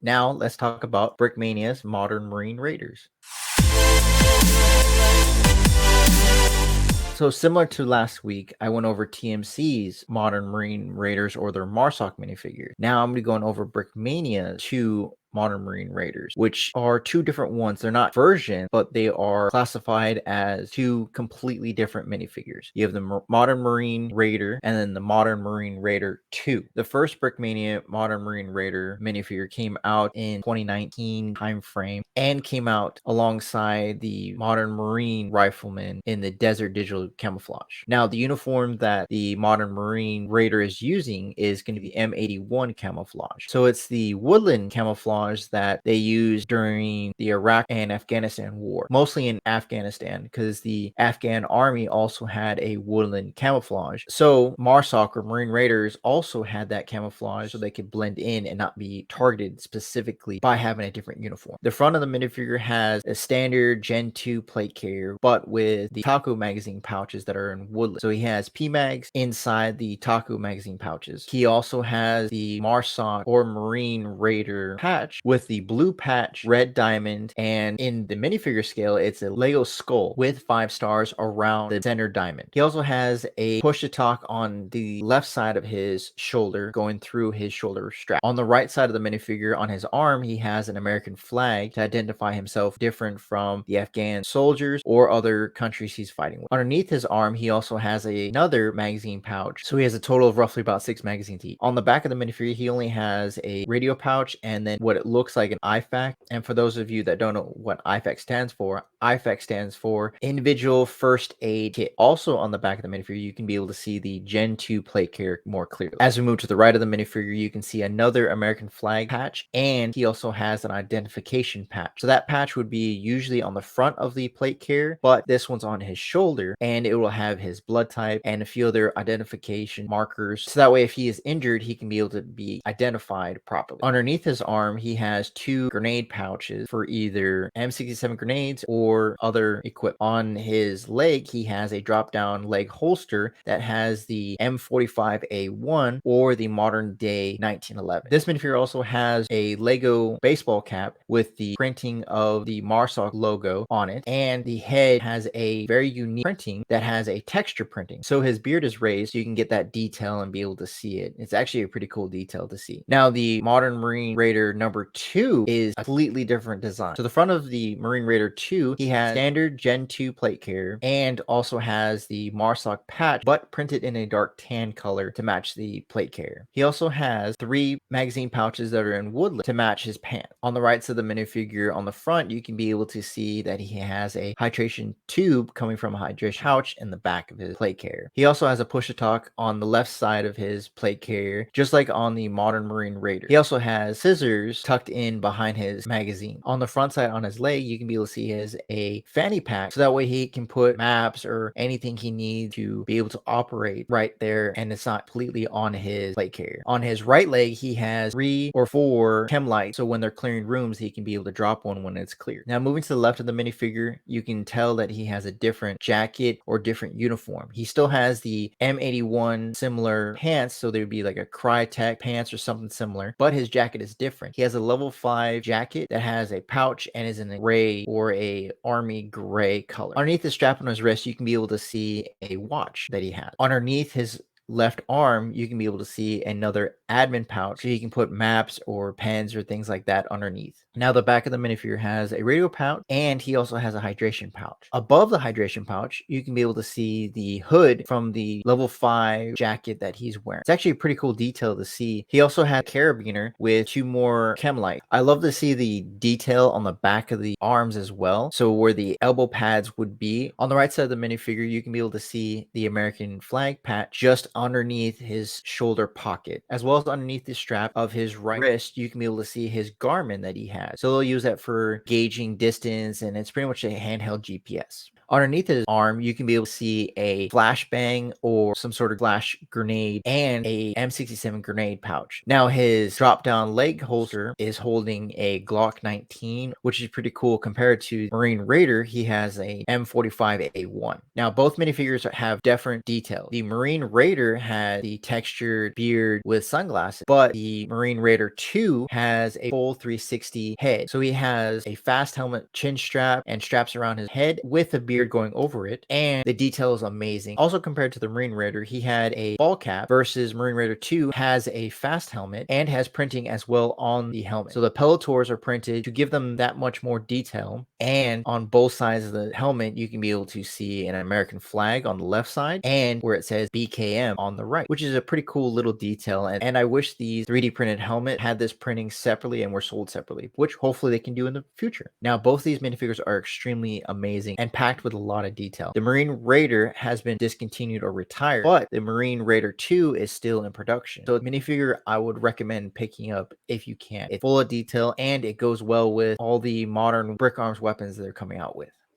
Now let's talk about Brickmania's Modern Marine Raiders. So similar to last week, I went over TMC's Modern Marine Raiders or their MARSOC minifigure. Now I'm going to be going over Brickmania's two Modern Marine Raiders, which are two different ones. They're not versions, but they are classified as two completely different minifigures. You have the Modern Marine Raider and then the Modern Marine Raider 2. The first Brickmania Modern Marine Raider minifigure came out in 2019 timeframe and came out alongside the Modern Marine Rifleman in the Desert Digital Camouflage. Now, the uniform that the Modern Marine Raider is using is going to be M81 camouflage. So it's the woodland camouflage that they used during the Iraq and Afghanistan war, mostly in Afghanistan, because the Afghan army also had a woodland camouflage. So MARSOC or Marine Raiders also had that camouflage so they could blend in and not be targeted specifically by having a different uniform. The front of the minifigure has a standard Gen 2 plate carrier, but with the Taco magazine pouches that are in woodland. So he has PMags inside the Taco magazine pouches. He also has the MARSOC or Marine Raider patch with the blue patch, red diamond, and in the minifigure scale, it's a Lego skull with 5 stars around the center diamond. He also has a push to talk on the left side of his shoulder, going through his shoulder strap. On the right side of the minifigure, on his arm, he has an American flag to identify himself different from the Afghan soldiers or other countries he's fighting with. Underneath his arm, he also has another magazine pouch. So he has a total of roughly about 6 magazines each. On the back of the minifigure, he only has a radio pouch and then what it looks like an IFAK. And for those of you that don't know what IFAK stands for Individual First Aid Kit. Also on the back of the minifigure, you can be able to see the Gen 2 plate carrier more clearly. As we move to the right of the minifigure, you can see another American flag patch, and he also has an identification patch. So that patch would be usually on the front of the plate carrier, but this one's on his shoulder, and it will have his blood type and a few other identification markers. So that way, if he is injured, he can be able to be identified properly. Underneath his arm, he has 2 grenade pouches for either M67 grenades or other equipment. On his leg, he has a drop-down leg holster that has the M45A1 or the modern day 1911. This minifigure also has a Lego baseball cap with the printing of the MARSOC logo on it, and the head has a very unique printing that has a texture printing. So his beard is raised, so you can get that detail and be able to see it. It's actually a pretty cool detail to see. Now, the Modern Marine Raider number 2 is a completely different design. So the front of the Marine Raider 2, he has standard Gen 2 plate carrier and also has the MARSOC patch, but printed in a dark tan color to match the plate carrier. He also has 3 magazine pouches that are in woodland to match his pants. On the right side of the minifigure on the front, you can be able to see that he has a hydration tube coming from a hydration pouch in the back of his plate carrier. He also has a push-to-talk on the left side of his plate carrier, just like on the Modern Marine Raider. He also has scissors tucked in behind his magazine. On the front side on his leg, you can be able to see he has a fanny pack, so that way he can put maps or anything he needs to be able to operate right there, and it's not completely on his plate carrier. On his right leg, he has 3 or 4 chem lights, so when they're clearing rooms, he can be able to drop one when it's clear. Now, moving to the left of the minifigure, you can tell that he has a different jacket or different uniform. He still has the M81 similar pants, so they would be like a Crytek pants or something similar, but his jacket is different. He has a level 5 jacket that has a pouch and is in a gray or a army gray color. Underneath the strap on his wrist, you can be able to see a watch that he has. Underneath his left arm, you can be able to see another admin pouch so you can put maps or pens or things like that underneath. Now, the back of the minifigure has a radio pouch, and he also has a hydration pouch. Above the hydration pouch, you can be able to see the hood from the level 5 jacket that he's wearing. It's actually a pretty cool detail to see. He also had a carabiner with 2 more chem lights. I love to see the detail on the back of the arms as well, so where the elbow pads would be. On the right side of the minifigure, you can be able to see the American flag patch just underneath his shoulder pocket, as well as underneath the strap of his right wrist. You can be able to see his Garmin that he has. So they'll use that for gauging distance, and it's pretty much a handheld GPS. Underneath his arm, you can be able to see a flashbang or some sort of flash grenade and a M67 grenade pouch. Now his drop down leg holster is holding a Glock 19, which is pretty cool compared to Marine Raider. He has a M45A1. Now both minifigures have different details. The Marine Raider had the textured beard with sunglasses, but the Marine Raider 2 has a full 360 head. So he has a fast helmet chin strap and straps around his head with a beard going over it, and the detail is amazing. Also compared to the Marine Raider, he had a ball cap versus Marine Raider 2 has a fast helmet and has printing as well on the helmet. So the pelotors are printed to give them that much more detail, and on both sides of the helmet you can be able to see an American flag on the left side and where it says BKM on the right, which is a pretty cool little detail. And I wish the 3D printed helmet had this printing separately and were sold separately, which hopefully they can do in the future. Now both these minifigures are extremely amazing and packed with a lot of detail. The Marine Raider has been discontinued or retired, but the Marine Raider 2 is still in production. So minifigure I would recommend picking up if you can. It's full of detail and it goes well with all the modern brick arms weapons that they're coming out with.